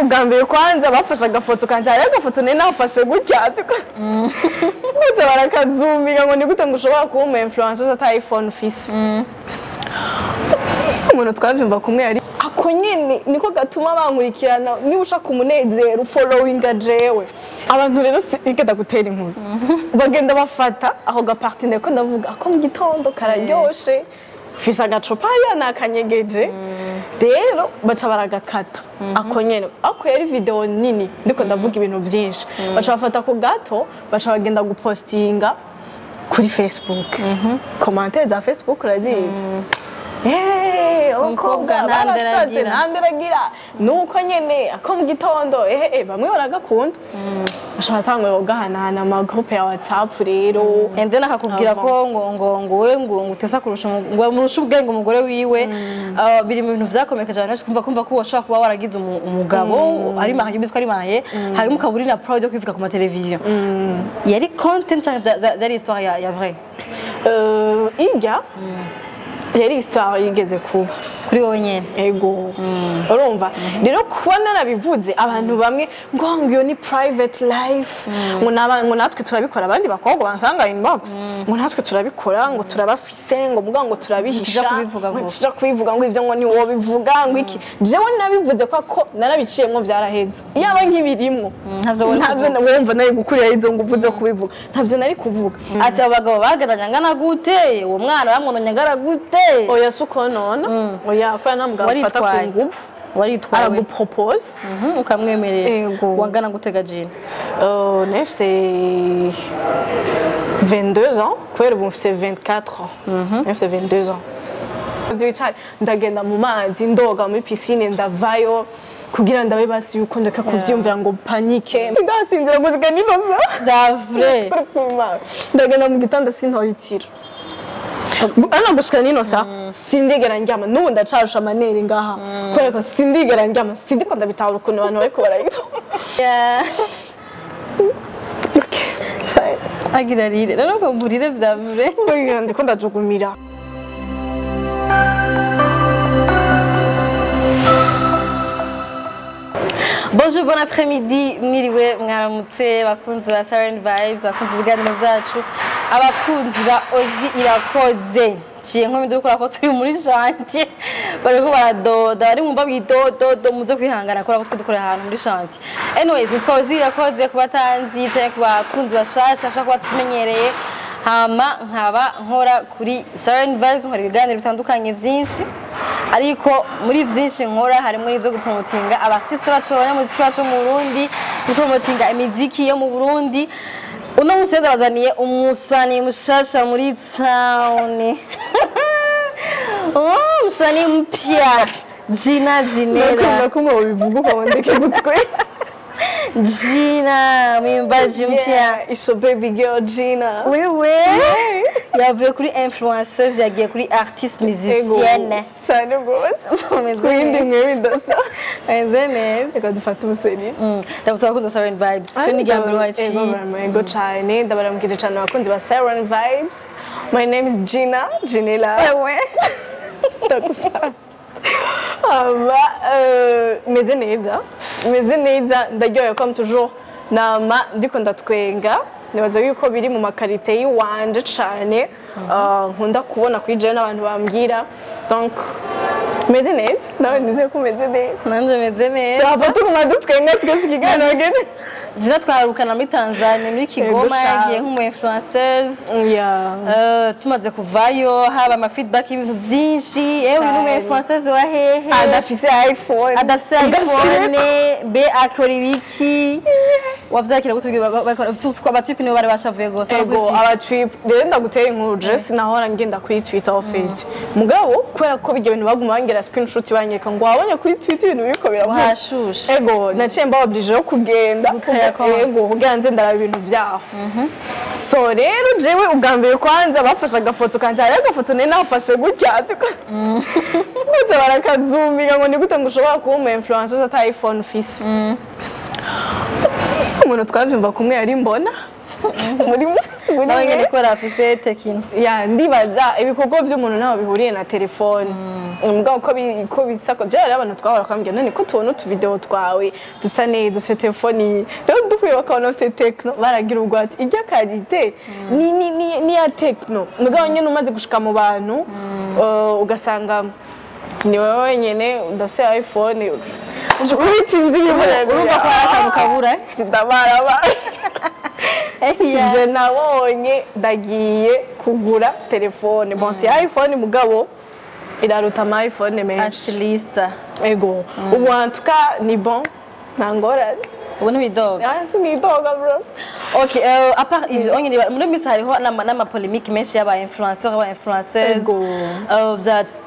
ugambye kwanza bafashe agafoto kanje ari agafoto nene nafashe gutya Mucha barakazumira ngo ni gute ngo ushobora kuba umu influencer ata iPhone ufise umuntu twavyumva kumwe yari ako nyene niko gatuma bankurikirana niba ushaka umunezero followinga jewe abantu rero ikeda gutera inkuru bagenda bafata aho gapartine ko ndavuga ako mu gitondo kararyoshe fisa agacupa yana akanyegeje rero baca baragakata ako nyene ako yari video nini ndiko ndavuga ibintu byinshi baca bafata ko gato baca bagenda gupostinga kuri Facebook commentaire za Facebook urazizi umukobwa barasaze nderagira nuko nyene ako mu gitondo bamwe baragakunda bashaka tangwe ugahanana ama groupe ya WhatsApp rero ende nakakubwira ko ngo we ngo utesa kurusha ngo murusha ubwenge umugore wiwe biri mu bintu vyakomeka cyane kumva ko washaka kuba waragize umugabo ari mahaye biziko ari mahaye hari mukaburi na proud yo kwivuga ku mateleviziyo yari content zari histoire ya vrai iga yari histoire yigeze kuba kuri wowe nyene ego urumva rero kuba narabivuze abantu bamwe ngo iyo ni private life ngo natwe turabikora abandi bakobwa bansanga inbox ngo natwe turabikora ngo turabafise ngo muga ngo turabihisha tuja kubivuga ngo ivyo ngo ni wo bivuga ngo iki jewe nabivuze ko narabiciyemwo vyaraheze yaba nkibirimwo ntavyo wumva nari gukurira izo nguvu zo kubivuga ntavyo nari kuvuga ati abagabo bagadanya ngana gute uwo mwana bamunonye ngara gute oya suko none oya kwa namugabo afata ku nguvu waritwaye aragupropose ukamwemerera wangana gutega Gyna nefse 22 ans kubera ubu mfise 24 ans nefse 22 ans ndagenda mu mazi ndoga muri piscine ndavayo kugira ndabe basi yuko ndeka kuvyumvira ngo panike ndasinzira gushika ninoza za vrai ndagenda mu gitanda sintoyitira ana gushika ninosa sindigera njyama nubu ndacarusha amaneri ngaha kubera ko sindigera njyama sindiko ndabitahura ukuntu abantu bariko barayito agira rire rero ko mburire vya vrai ndiko ndajugumira Bonjour, bon après-midi, mwiriwe mwaramutse bakunzi ba Siren Vibes, bakunzi ibiganiro byacu, abakunzi ba Ozi irakoze. Ciye nko midukora ko turi muri chantier. Bariko baradoda, bari mu mbabwidodo muze kwihangana kora ko twidukorera ahantu muri chantier. Anyways, nitwa Ozi irakoze kubatanzi, cyane ku bakunzi bashasha, ashaka kuba tumenyereye. Hama nkaba nkora kuri Siren Vibes, nkora ibiganiro bitandukanye byinshi. Ariko muri byinshi nkora harimo ibyo gupromotinga abartiste bacu abanyamuziki bacu mu Burundi, gupromotinga imiziki yo mu Burundi. Uno museze bazaniye umusani mushasha muri town. Musani mpya. Gyna Ginera. Nakumva bivuga ko ndeke gutwe. Gyna mwimbaji mpya. Iso baby girl Gyna. Wewe. Yavuye kuri influenceuse yagiye kuri artiste musicienne. Cyane rwose. Kwindi mwe bidasa. Nzene. Reka dufate ubuseri. Ndabutsa bakunzi Siren Vibes. Kuni gambiro wachi. Ego cyane ndabaramukije cyane abakunzi ba Siren Vibes. My name is Gyna Ginera. Ewe. Ndagusa. Meze neza ndaryoye comme toujours nama ndiko ndatwenga nibaza yuko biri mu makarite yiwanje cyane nkunda kubona kuri Gyna n'abantu bambwira donc meze neza nawe nize ko meze neza nanje meze neza twafata kuma dutwenga twese ikiganiro gene Gyna twarukana muri Tanzania muri Kigoma yagiye nk'umu influenceuse tumaze kuvayo haba ama feedback y'ibintu byinshi yewe n'umu influenceuse wa hehe adafise iPhone be akora ibiki wavyakira gutubwira abatipe nibo bari bashavuye gose ego abatrip rero ndagutera inkuru dress nahora ngenda kuri Twitter ofete mugabo kubera ko bijye ibintu baguma bangira screenshot banyeka ngo wabonye kuri Twitter ibintu biriko birashusha ego naciye mbababwije yo kugenda ego kuganze ndaraba ibintu byaho so rero jewe ugambye kwanza bafashe agafoto kanje ari agafoto nene nafashe gutya mucha barakazumira ngo ni gute ngo ushobora kuba umu influencer ata iPhone ufise umuntu twavyumva kumwe yari mbona muri nawe nyine ko rafise tekino ya ndibaza ibikorwa by'umuntu naho bihuriye na telefone mugabo ko bisako je ari abantu twahora kwambye none ko tubona utu video twawe dusa neza ufite telefone rero dukuye bakabona ufite techno baragira ubwati irya karite ni ya techno mugabo nyine umaze gushika mu bantu ugasanga ni wewe nyene udafite iPhone ubitinze ibibura urumva ko ari kabura tidabara sije nabonye ndagiye kugura telefone bon si iPhone mugabo iraruta ama iPhone menshi at least ego ubu antuka ni bon nangora ubona bidoga sinidoga bro okay à part ivyo onyine muri misi hariho n'ama polemique menshi y'aba influenceurs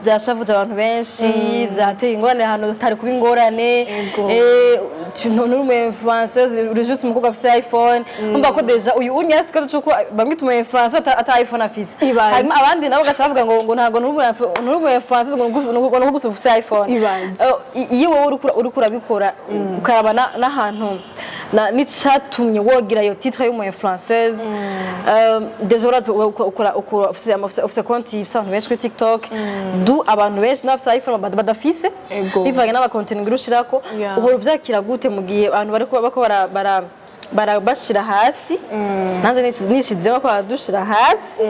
byashavuza abantu benshi byateye ingorane hano utari kuba ingorane n'umu influenceurs uri juste umukobwa afite iPhone umva ko deja uyu unyasi ko cyuko bamwe tumu influencer ata iPhone afise hanyuma abandi nabo gashavuga ngo ntago n'umu influencers ngo gusa ufite iPhone iyo wowe uri kurabikora ukaraba n'ahantu n'icyatumye wogira iyo titre y'umu influenceuse désolé ukora ufite konti y'abantu benshi kuri TikTok du abantu benshi n'abafite iPhone badafise bivanye n'abakonti ngurushirako uhora uvyakira gute mu gihe abantu bako barabashira hasi nanje nishizemo ko badushira hasi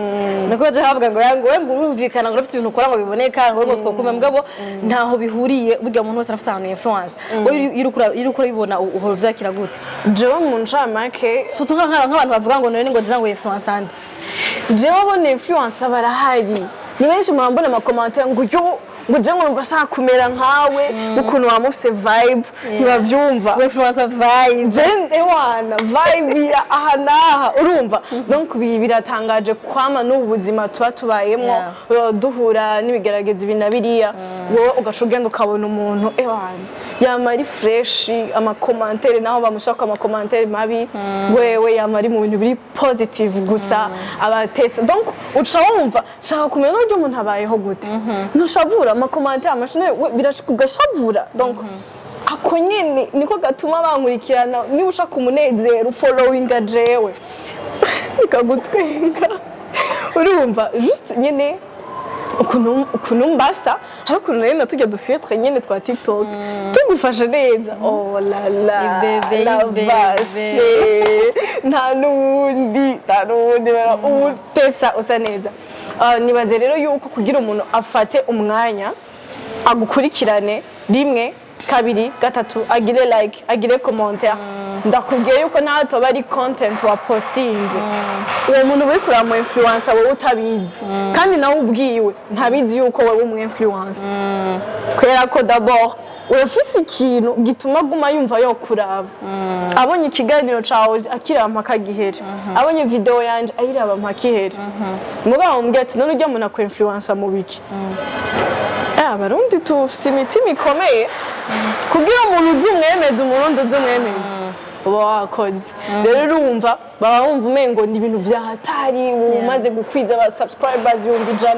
nako baje havuga ngo yango we ngurumvikana ngo rafite ibintu ukora ngo biboneka ngo twokume mugabo ntaho bihuriye burya umuntu wese arafite ahantu influence irukura bibona uhora uvyakira gute jewe mu ncamake surtout nk'abantu bavuga ngo none ngo jina ngo influence andi jewe abone influence barahari ni benshi mwambona ama commentaire ngo yo ngo je ngo ndashaka kumera nkawe ukuntu wamufise vibe ntibavyumva influencer vibe je ewana vibe aha naha urumva donc biratangaje kwama n'ubuzima tuba tubayemo duhura n'ibigerageza ibinabiriya wowe ugashugenda ukabona umuntu ewana yamari fresh ama commentaire naho bamushaka ama commentaire mabi wewe yamari mu bintu biri positive gusa abatesa donc uca wumva shaka kumenya n'uburyo umuntu abayeho gute ntushavura ama commentaire amashine birashavura donc ako nyine niko gatuma bankurikirana niba ushaka umunezero followinga jewe nikagutwenga urumva juste nyine ukuntu mbasa hari ukuntu rero tujya dufiltre nyine twa TikTok tugufashe neza oh la la vache nta nundi utesa usa neza nibaze rero yuko kugira umuntu afate umwanya agukurikirane rimwe kabiri gatatu agire like agire commentaire ndakubwiye yuko nato bari content wa postinze uwo muntu uri kura mu influencer wowe utabizi kandi nawe ubwiwe ntabizi yuko wowe umu influencer kwera ko d'abord urafise ikintu gituma guma yumva yo kuraba abonye ikiganiro cawe akiraba mpaka gihere abonye video yanje ayiraba mpaka ihere mugabo mbwiye ati none ujya umuntu akwa influencer mu biki abarundi tufise imitima ikomeye kugira umuntu uzi umwemeza umurundi uzi umwemeza uba wakoze rero urumva baba wumva umengo ni ibintu bya hatari umaze gukwiza aba subscribers 100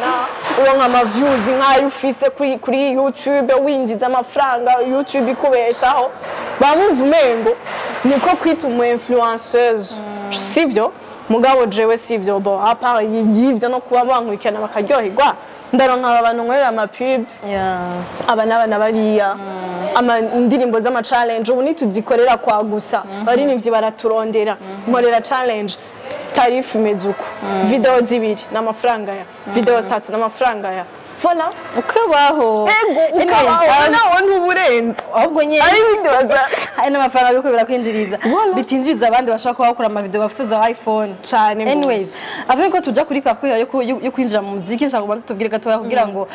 uronka ama views nk'ayo ufise kuri YouTube winjiza amafaranga YouTube ikubeshaho bamumva umengo niko kwita umu influenceuse sivyo mugabo jewe sivyo bo apart y'ivyo no kuba bankurikirana bakaryoherwa ndaronka abantu nkorera ama pub abana bariya ama indirimbo z'ama challenge ubu nituzikorera kwa gusa bari nivyi baraturondera nkorera challenge tarifu mezuko video zibiri n'amafaranga ya video 3 n'amafaranga ya voilà ukabaho ukabaho naho ntuburenze ahubwo nyine ari bindi baza hari n'amafaranga yo kwigura kwinjiriza bitinjiriza abandi bashaka bakora ama video bafite za iPhone cyane anyways avuga ko tuja kuri parcours yo kwinjira mu muziki nshaka kubanza tubwire gatoya kugira ngo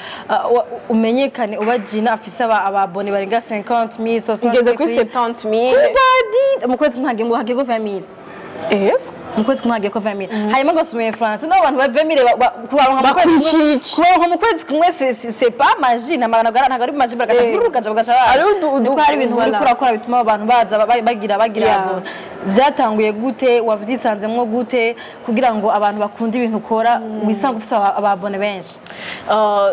umenyekane uba Gyna afise ababone barenga 50,000 60,000 kuri 70,000 mu kwezi mwage go 20,000 mukwezi kumwage ko 20,000 hanyuma ngo sume France no abantu ba 20,000 kubaronka mu kwezi kumwe c'est pas magie na magana ntago ari magie bagaca bagaca ari ibintu uri kurakora bituma abantu baza bagira vyatanguye gute wavyisanzemwo gute kugira ngo abantu bakunda ibintu ukora wisanga ufite ababone benshi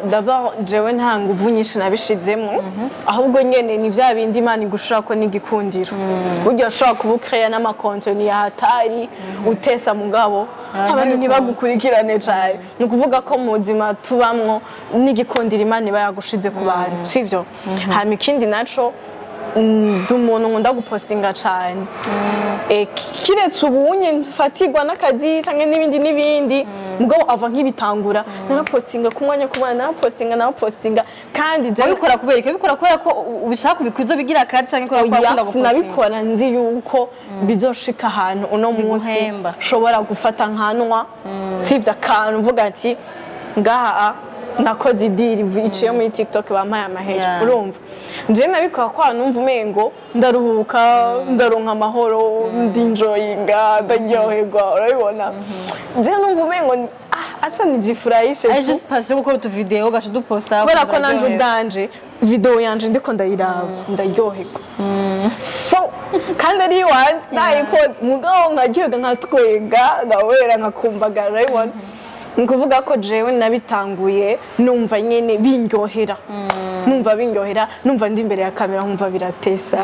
d'abord jewe nta nguvu nyinshi nabishizemo ahubwo nyene ni vya bindi Imana igushira ko n'igikundiro burya ushobora kubukreya n'amakontoni ya hatari utesa mugabo abantu ntibagukurikirane cyane ni ukuvuga ko mu buzima tubamwo n'igikundiro Imana iba yagushize ku bantu sivyo hama ikindi naco ndi umuntu nkunda gupostinga cyane kiretse ubunye nfatirwa n'akazi cyangwa n'ibindi mugabo ava nk'ibitangura narapostinga ku mwanya kubona narapostinga kandi je bikora kubera ko ubishaka kubikuzo bigira akazi cyangwa ko akunda gupostinga sinabikora nzi yuko bizoshika ahantu uno munsi shobora gufata nkanwa sivya akantu mvuga ati ngaha nakoze idiri iciye muri TikTok bampaye amaheje urumva nje nabikora ko numva umengo ndaruhuka ndaronka amahoro ndinjoyinga ndaryoherwa urabibona nje numva umengo acha nijifurahishe tu just passe gukora tu video gasho duposta kubera ko nanje ubwanje video yanje ndiko ndayiraba ndaryoherwa so kandi ari wanze nayikoze mugabo nkaryoherwa nkatwega ndawera nkakumbagara urabibona nkuvuga ko jewe nabitanguye numva nyene bindyohera numva ndi imbere ya kamera nkumva biratesa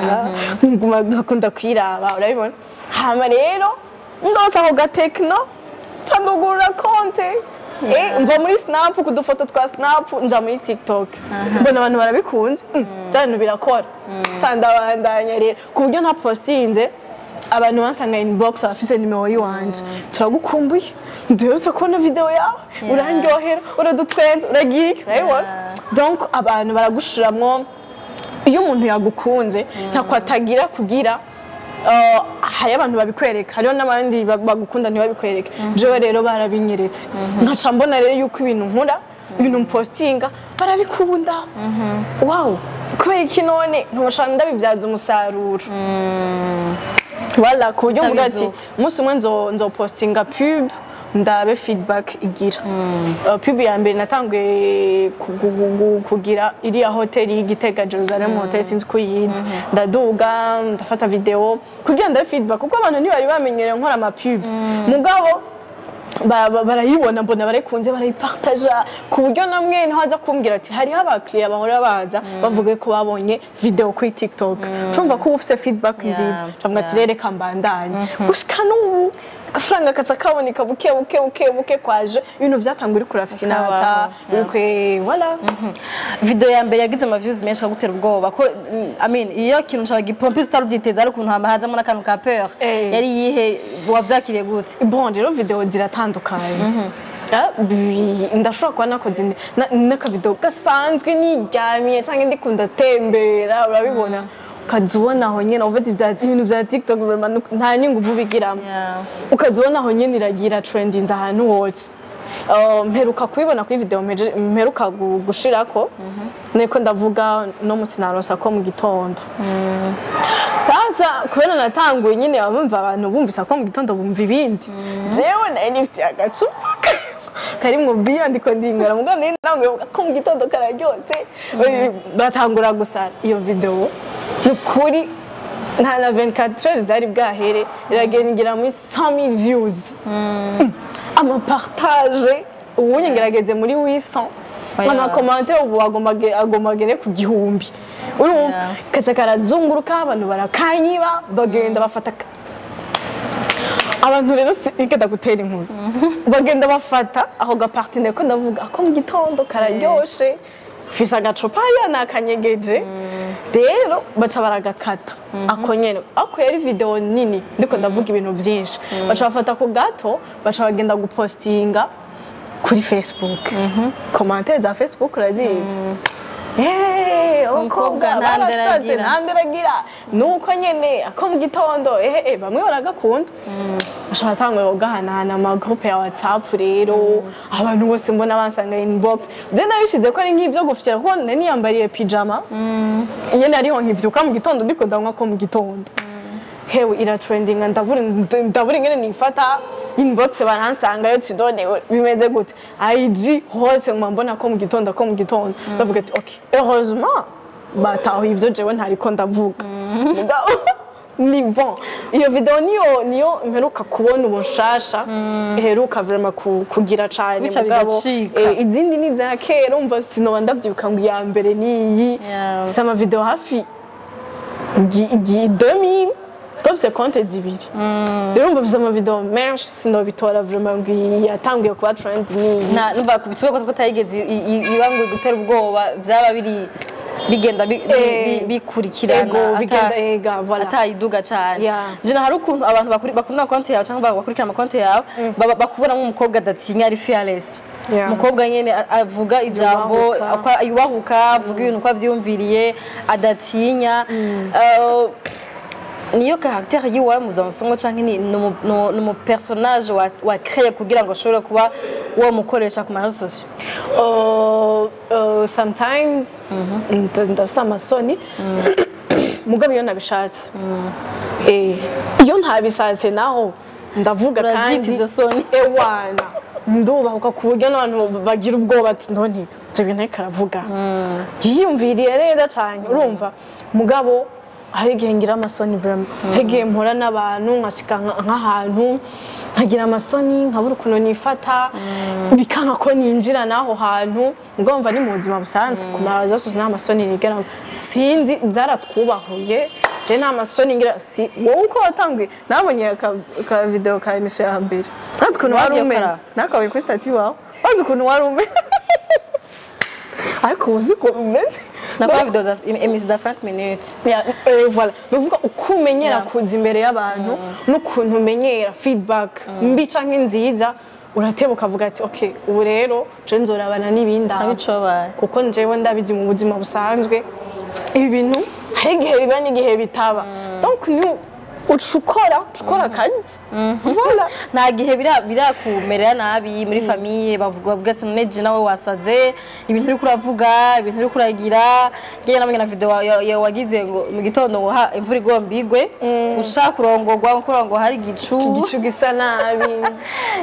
nkakunda kwiraba urabibona hama rero ndose aho gatekno candugurura konte mva muri snap kudufoto twa snap nja muri TikTok mbona abantu barabikunze cyane birakora candabandanya rero ku buryo nta postinze abantu bansanga inbox afise nimero yiwanje turagukumbuye nduherutse kubona video yawe urandyohera uradutwenza uragika urabibona donc abantu baragushiramwo iyo umuntu yagukunze ntakwatagira kugira hari abantu babikwereka hariho n'abandi bagukunda ntibabikwereke jewe rero barabinyeretse nkaca mbona rero yuko ibintu nkora ibintu mpostinga barabikunda wow kubera iki none ntubashaka ndabibyaza umusaruro wala kuburyo mvuga ati umunsi umwe nzopostinga pub ndabe feedback igira pub ya mbere natanguye kugira iriya hoteli y'Igitega Jerusalem hotel sinzi ko yize ndaduga ndafata video kugira ndabe feedback kuko abantu ntibari bamenyereye nkora ama pub mugabo barayibona mbona barayikunze barayipartaja ku buryo namwe ntaza kumbwira ati hariho abakiriya bahora baza bavuga ko babonye video kuri TikTok cyumva ko ufise feedback nziza cyangwa ati reka mbandanye gushika n'ubu gafaranga kaca kaboneka buke kwaje ibintu vyatangura kuri afisinata ukwe voilà video ya mbere yagize ama views menshi agutera ubwoba ko iyo kintu nshaka gipompe utarubyiteza ari ukuntu hamahazamo n'akantu ka peur yari yihe wavyakiriye gute bon rero video ziratandukanye ndashobora kuba nakoze n'akavideo gasanzwe niryamiye cyangwa ndikunda tembera urabibona ukazibona aho nyine ufite ibintu bya TikTok nta n'inguvu bigiramo ukazibona aho nyine iragira trendinze ahantu hose mperuka kubibona kuri video mperuka gushirako niko ndavuga no musinarosa ko mu gitondo sasa kubera natanguye nyine bumva abantu bumvisa ko mu gitondo bumva ibindi jewe nayo nifite agacupa karimwo biyo ndiko ndingara mugabo nango ko mu gitondo kararyotse batangura gusara iyo video nukuri nta na 24 heures zari bwahere iragendera muri 100,000 views ama partage ubu ngerageze muri 800 ama commentaire ubu agomagere ku gihumbi urumva kaca karazunguruka abantu barakanyiba bagenda bafata abantu rero ikenda gutera inkuru bagenda bafata aho gapartine ko ndavuga ko mu gitondo kararyoshe fisa agacupa nakanyegeje rero baca baragakata ako nyene ako yari video nini ndiko ndavuga ibintu byinshi baca bafata ko gato baca bagenda gupostinga kuri Facebook commentaire za Facebook uraziritse umukobwa barasaze ntanderagira nuko nyene ako mu gitondo bamwe baragakunda bashaka tango yogahanana ama groupe ya WhatsApp rero abantu bose mbona bansanga inbox je nabishize ko ari nk'ivyo gufitira ko niyambariye pyjama nyene ariho nkivyuka mu gitondo ndiko ndanywa ko mu gitondo hewe ira trendinga ndaburi ngene nifata inbox baransanga yo tudone bimeze gute IG hose mbona ko mu gitondo ndavuga ati okay heureusement bataho ivyo jewe ntari ko ndavuga ni bon iyo video niyo mperuka kubona ubunshasha iheruka vraiment kugira cyane mugabo izindi ni za kera umva sinoba ndavyibuka ngo ya mbere niyi sama video hafi 2000 Kofse konte zibiri. Rero mbavuze ama video menshi sinobitora vraiment ngo yatangiye kuba trend ni. Numva kubitwe ko batayigeze ibangu gutera ubwoba byaba biri bigenda bikurikirana atayiduga cyane. Je hari ukuntu abantu bakunda konte yawe cyangwa bakurikirana ama konte yawe bakubona nk'umukobwa datinya ari fearless. Umukobwa nyene avuga ijambo yubahuka avuga ibintu kwa vyumviriye adatinya niyo caractère yiwe muzamusongo canke ni no personnage wa créer kugira ngo ashobore kuba wo mukoresha ku marezo sociaux sometimes ndasama soni mugabo iyo nabishatse iyo ntabishatse naho ndavuga kandi ewana ndubahuka ku buryo n'abantu bagira ubwoba ati none ibyo bintu karavuga yiyumviriye neza cyane urumva mugabo hari igihe ngira amasoni vraiment hegiye mpora n'abantu nkashika nk'ahantu nkagira amasoni nkabura ukuntu nifata bikanka ko ninjira naho hantu ngomva ni mu buzima busanzwe ku mazo zose nta masoni nigera sinzi zaratwubahuye je nta masoni ngira si wowe uko watanguye nabonye ka video ka emission ya mbere natwe ukuntu wari umeze nakawe kuri stati wawe wazi ukuntu wari umeze ariko uzi ko umeze nakora video za emission da 5 minutes voilà nuvuga ukumenyera kuza imbere y'abantu n'ukuntu umenyera feedback mbi canke nziza uratebuka ukavuga ati okay ubu rero je nzorabana n'ibindi kuko njewe ndabizi mu buzima busanzwe ibi bintu hari igihe biba n'igihe bitaba donc ni ucukora kazi voilà nta gihe birakumerera nabi muri famille bavuga ati neje nawe wasaze ibintu uri kuravuga ibintu uri kuragira ngiye namenye na video wagize ngo mu gitondo ngo imvura igomba igwe ushaka kurongorwa ngo hari igicu gisa nabi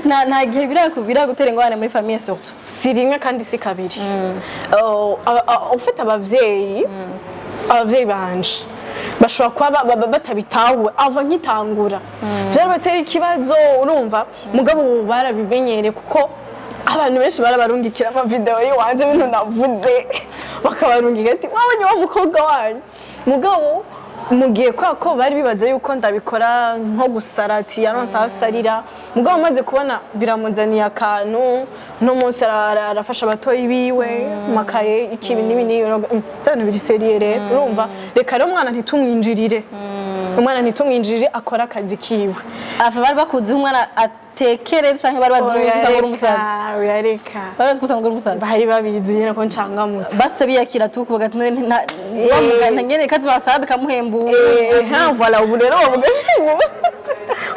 nta gihe biragutera ingorane muri famille surtout si rimwe kandi si kabiri ufite abavyeyi banje bashobora kuba batabitawe ava nkitangura byarabatera ikibazo urumva mugabo barabimenyere kuko abantu benshi barabarungikira ama video yiwanje bintu navuze bakabarungika ati wabonye wa mukobwa wanyu mugabo mugiye ko bari bibaza yuko ndabikora nko gusarati yaronsa asarira mugabo maze kubona biramuzaniye akantu no munsi arafasha abatoyi biwe makaye ikibi n'ibini cyane biri serie rero urumva reka rero umwana ntitumwinjirire akora akazi kiwe afa bari bakuzi umwana tekereza cyangwa bari bazungura umusaza yareka bari bazungura umusaza bari babizi nyene ko ncangamutse base biyakira tukuvuga ati nta nyene kazi basabe kamuhembu voilà ubu rero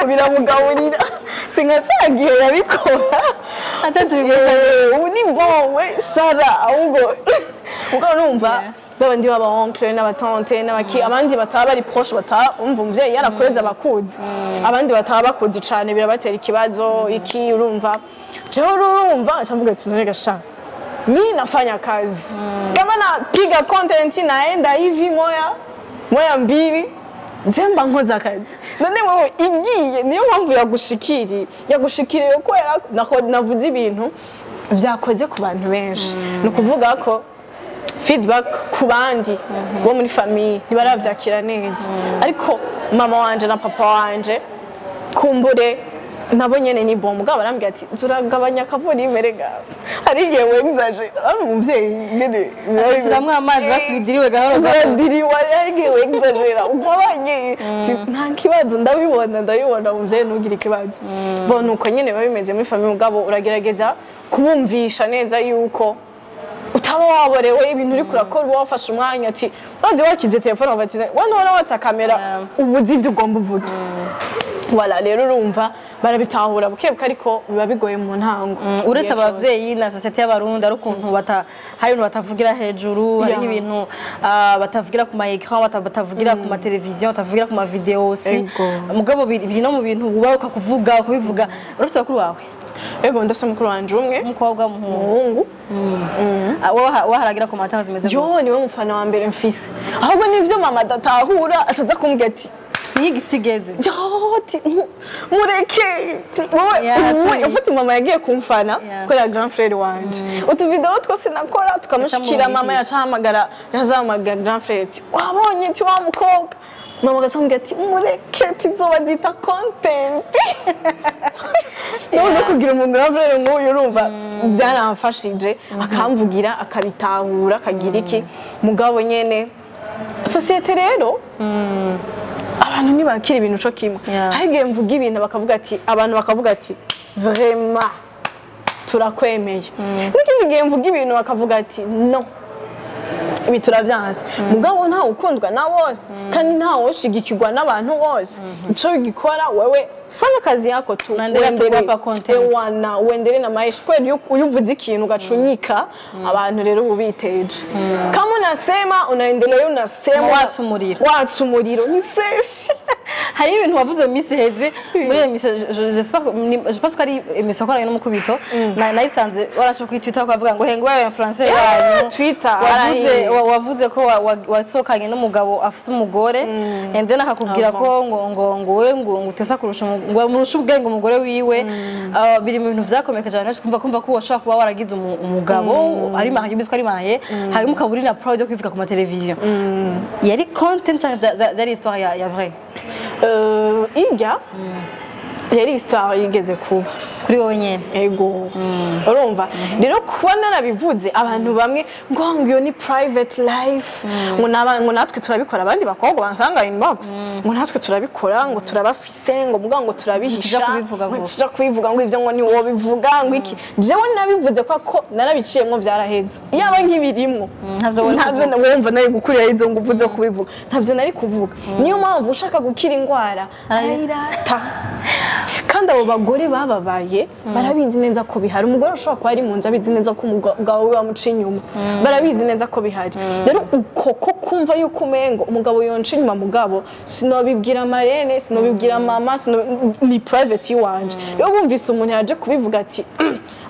ubiramugaburira singacagiye yabikora atajuye ubu ni bowe sara ahubwo uko numva babandi baba oncle n'abatante n'abaki abandi bataba bari proche bataba umva umuvyeyi yarakureza abakuzi abandi bataba bakuzi cyane birabatera ikibazo iki urumva jewe urumva cyamvuga ati none gasha mimi nafanya kazi kama napiga content naenda hivi moya mbili Zemba nkoza akazi none wowe igiye niyo mpamvu yagushikiriye kwera navuze ibintu vyakoze ku bantu benshi no kuvuga ko feedback ku bandi bo muri famille ntibaravyakira neza ariko mama wanje na papa wanje kumbure nabo nyene ni bombo barambwira ati turagabanya kavuri imerega ari yewe nzaje ari umuvyeyi nyene biramwe amazi basubidiriwe gahoro zadiriwe ari yewe nzajera ugabanye nta kibazo ndabibona umuvyeyi nugira ikibazo bona uko nyene babimeze muri famille mugabo uragerageza kubumvisha neza yuko utaba waborewe ibintu uri kurakora wafashe umwanya ati bazi wakize telefone bati wana watsa kamera ubuzi ivyo ugomba uvuge wala rero urumva barabitahura bukebuka ariko biba bigoye mu ntango uretse abavyeyi na societe y'abarundi ari ukuntu hari batavugira hejuru hari ibintu batavugira ku ma écran batavugira ku ma television batavugira ku ma video si mugabo biri no mu bintu ubaho kuvuga ukabivuga uretse bakuru wawe ego ndase mukuru wanje umwe umukobwa muhungu waharagira ku matazi meze yo niwe mufana wa mbere mfise ahubwo nivyo mama datahura acaza kumbwira ati ntigisigeze mureke wowe ufite mama yagiye kumfana kubera grand frère wanje utuvideo twose nakora tukamushikira mama yacahamagara grand frère ati wabonye ati wa mukobwa mama gasambye ati mureke tizoba zita content no kugira umuntu grand frère nk'uyu urumva byaramfashije akamvugira akabitahura akagira iki mugabo nyene societe rero abantu ntibakira ibintu cyo kimwe hari igihe mvuga ibintu bakavuga ati abantu bakavuga ati vraiment turakwemeye n'ikindi gihe mvuga ibintu bakavuga ati no ibi turavyanze mugabo nta ukundwa na wose kandi nta woshigikirwa n'abantu bose ico bigikora wewe fanya kazi yako tu wendere na maisha kweli uyuvuze ikintu gacunyika abantu rero ubiteje kama unasema unaendelea unasema watsu umuriro ni fresh hari ibintu wavuze Miss Heze muri emission je pense ko ari emission koranye n'umukubito nayisanze warashaka kuri Twitter ukavuga ngo hengo wewe influencer wanyu Twitter wavuze ko wasokanye n'umugabo afise umugore and then akakubwira ko ngo wewe ngo utesa kurusha ngo murusha ubwenge umugore wiwe biri mu bintu vyakomeka cyane kumva ko washaka kuba waragize umugabo ari mahaye bizwa ari mahaye hari mukaburi na proud yo kwivuga ku ma television yari content zari histoire ya vrai ijya yari histoire yigeze kuba kuri wowe nyene ego urumva rero kuba narabivuze abantu bamwe ngo iyo ni private life ngo natwe turabikora abandi bakobwa bansanga inbox ngo natwe turabikora ngo turabafise ngo muga ngo turabihisha tuja kubivuga ngo ivyo ngo ni wo bivuga ngo iki jewe nabivuze ko narabiciyemwo vyaraheze yaba nkibirimwo ntavyo wumva nayo gukurira izo ngo uvuze kubivuga ntavyo nari kuvuga niyo mpamvu ushaka gukira ingwara arayirata kandi abo bagore bababaye barabizi neza ko bihari umugore ushobora kuba ari mu nzu abizi neza ko umugabo we wamuca inyuma barabizi neza ko bihari rero uko kumva yuko umengo umugabo yonca inyuma mugabo sinobibwira marene sinobibwira mama ni private yiwanje rero bumvise umuntu yaje kubivuga ati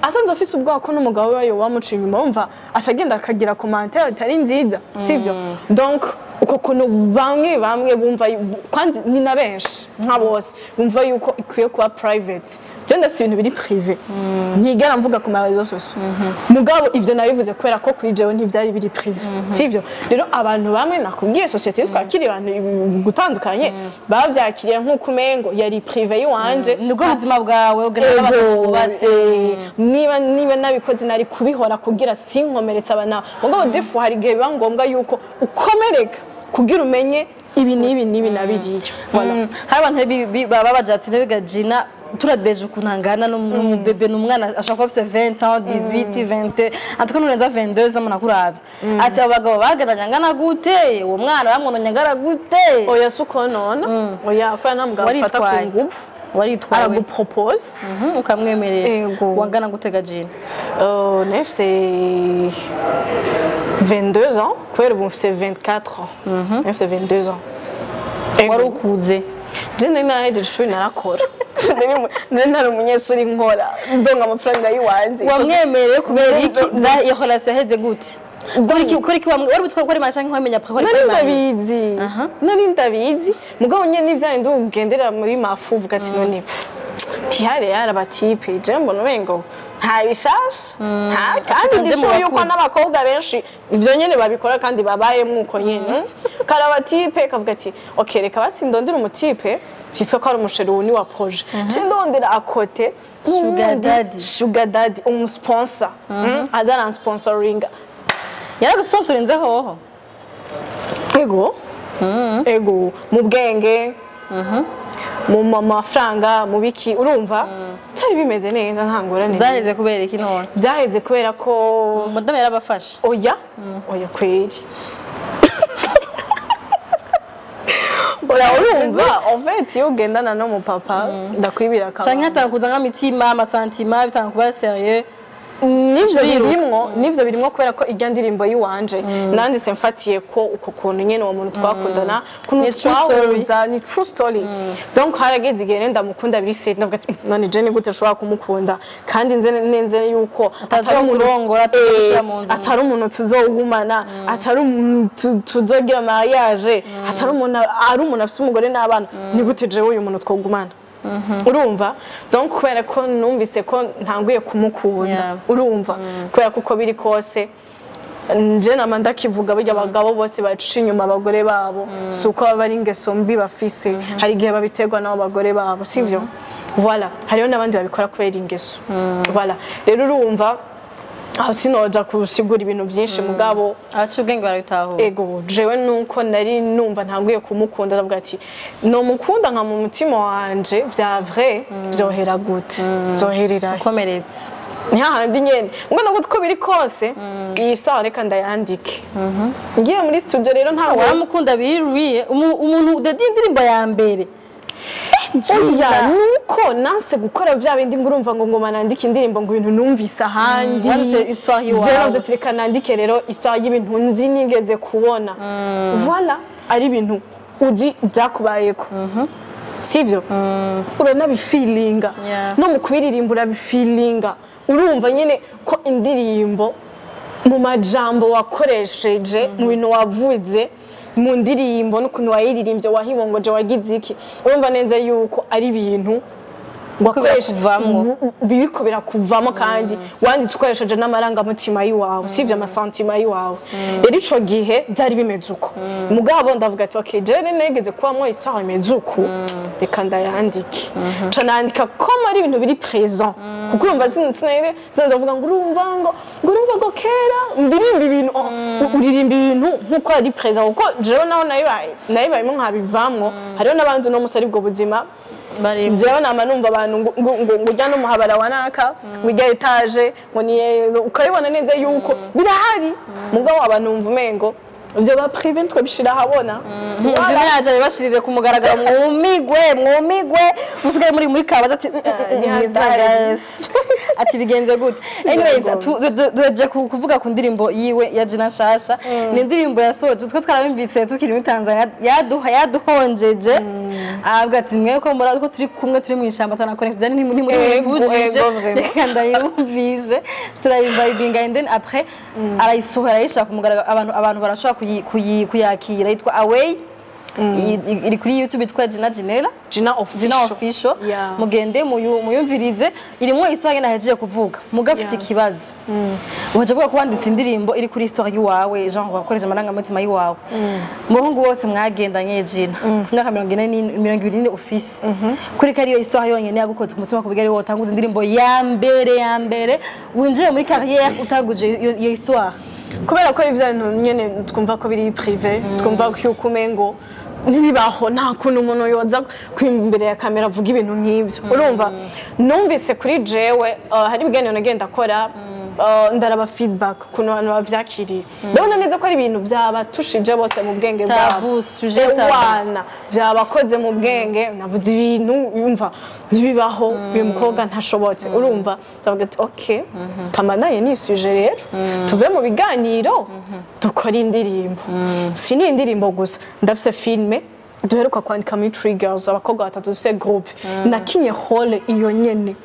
asanze ofisi ubwo ko n'umugabo we wamuca inyuma umva ashagenda akagira commentaire atari nziza sivyo donc uko kono bamwe bumva kandi ni na benshi nka bose bumva yuko ikwiye kuba private je ndafite ibintu biri privé ntigera mvuga ku marezo sose mugabo ivyo nabivuze kwera ko kuri jewe ntivyari biri privé sivyo rero abantu bamwe nakubwiye societe twakiri abantu gutandukanye bavyakiriye nk'uko umengo yari privé yiwanje nubwo buzima bwawe ugerera abantu bubatse niba nabikoze nari kubihora kugira sinkomeretsa abana mugabo defu hari gihe biba ngombwa yuko ukomereka kugira umenye ibi nabiriye voilà hari abantu baba bajatse nega Gyna turadeje kunangana n'umubebe n'umwana ashaka kuba afite 20 ans 18 20 atuka nurenza 22 amana kuravye ati abagabo bagaranya ngana gute uwo mwana bamwonanya ngara gute oya suko nona oya kwa namugabo afata ku ngufu waritwaye aragupropose ukamwemerera wangana gutega Gyna nefse 22 ans kwera ubu mfise 24 ans nefse 22 ans wari ukuze Gyna nahejeje ishuri narakora nari umunyeshuri nkora ndonga amafaranga yiwanze wamwemereye kubera iki iyo relation yaheze gute kuri ki wari butwa ko masha nkwamenya prakora nari ndabizi mugabo nyene n'ivyandi ugendera muri mafu uvuga ati none tihare yarabatipe je mbona wengo nta bishasha kandi ndishoye yuko n'abakobwa benshi ivyo nyene babikora kandi babaye muko nyene karabatipe kavuga ati okay reka basindondera umutipe cyitwa ko ari umusheri wa projet cindondera akote sugar daddy umusponsor azana sponsoringa yarago sponsorinze hoho ego mu bwenge mu mafaranga mu biki urumva cyari bimeze neza ntangora neza byaheze kubera iki none byaheze kubera ko madame yarabafasha oya kweri Bora urumva en fait yo gendana no mu papa ndakwibira ka cyangwa hatankuza nk'amitima amasantima bitankuba sérieux nivyo birimwo kubera ko irya ndirimbo yiwanje nanditse mfatiye ko uko kuntu nyene uwo muntu twakundana kuntu twahuza ni true story donc harageze igihe ndamukunda biri set ndavuga ati none je ni gute ashobora kumukunda kandi nze yuko atari umuntu tuzogumana atari umuntu tuzogira mariage atari umuntu afite umugore n'abana ni gute je uyu muntu twogumana urumva donc kubera ko numvise ko ntanguye kumukunda urumva kubera kuko biri kose nje namanda kivuga bijya abagabo bose bacisha inyuma abagore babo suko bari ingeso mbi bafise hari gihe babiterwa nabo bagore babo sivyo voilà hariyo nabandi babikora kubera ingeso voilà rero urumva aho sinoja kusigura ibintu byinshi mugabo abacubwenge barabitahura ego jewe nuko nari numva ntanguye kumukunda ndavuga ati no mukunda nka mu mutima wanje vya vrai byohera gute byoherera komeretse ntihahandi nyene ngo nabwo ko biri kose iyi histoire reka ndayandike ngiye muri studio rero ntabwo waramukunda biriye umuntu udadiye indirimbo ya mbere oya nuko nanse gukora vya bindi ngurumva ngo ngoma nandike indirimbo ngo ibintu numvise ahandi je ndatireka nandike rero histoire y'ibintu nzi nigeze kubona voilà ari ibintu uji byakubayeko sivyo uranabifeelinga no mu kubiririmba urabifeelinga urumva nyene ko indirimbo mu majambo wakoresheje mu bintu wavuze mu ndirimbo n'ukuntu wayiririmbye wahibongoje wagize iki urumva neza yuko ari ibintu wakoresha biriko birakuvamo kandi wanditse ukoresheje n'amarangamutima yiwawe sivyo amasantima yiwawe rero ico gihe byari bimeze uko mugabo ndavuga ati okay je negeze kubamwo histoire imeze uko reka ndayandike canandika ko ari ibintu biri présent kuko urumva sinavuga ngo urumva ngo kera ndirimba ibintu uririmba ibintu nkuko ari présent kuko jewe naho nayibayemo nkabivamwo hariho n'abandi no musari bwo buzima jewe nama numva abantu ngo ujya no muhabara wanaka wijya etage ngo niye ukabibona neza yuko birahari mugabo abantu umva umengo ivyo ba privé twe bishira habona Gyna yaje bashirire ku mugaragaro mwumigwe musigare muri kabaza ati bigenze gute anyways duje kuvuga ku ndirimbo yiwe ya Gyna shasha ni indirimbo yasoje twe twarabimvise tukiri muri Tanzania yaduhonjeje abwa ati mwe ko mura ko turi kumwe turi mu ishamba tanakonexeza ni muri vujije reka ndayumvise turayivibinga and then après arayisohora yishaka ku mugaragaro abantu barashaka kuyakira yitwa away iri kuri YouTube yitwa Gyna official mugende muyumvirize irimo histoire nahejeje kuvuga mugafise ikibazo waje kuvuga kwanditsa indirimbo iri kuri histoire yiwawe genre wakoresha amarangamutima yiwawe muhungu wose mwagendanye Gyna kumyaka 20 office kuri kariyo histoire yonyene yagukoze ku mutima kubigari wo tanguza indirimbo ya mbere winjiye muri carrière utaguje iyo histoire kubera ko ivyo nyene twumva ko biri privé twumva ko yuko umengo ntibibaho nta kuntu umuntu yoza kwimbere ya kamera avuga ibintu nk'ibyo urumva numvise kuri jewe hari ibiganiro nagenda akora ndaraba feedback kuno abantu bavyakiriye ndabona neza ko ari ibintu byabatushije bose mu bwenge bwabo wana byabakoze mu bwenge navuze ibintu yumva ntibibaho uyu mukobwa ntashobotse urumva ndavuga ati okay kamanaye ni sujet rero tuve mu biganiro dukora indirimbo si ni indirimbo gusa ndafise filme duheruka kwandika muri Triggers abakobwa batatu dufise groupe nakinye role iyo nyene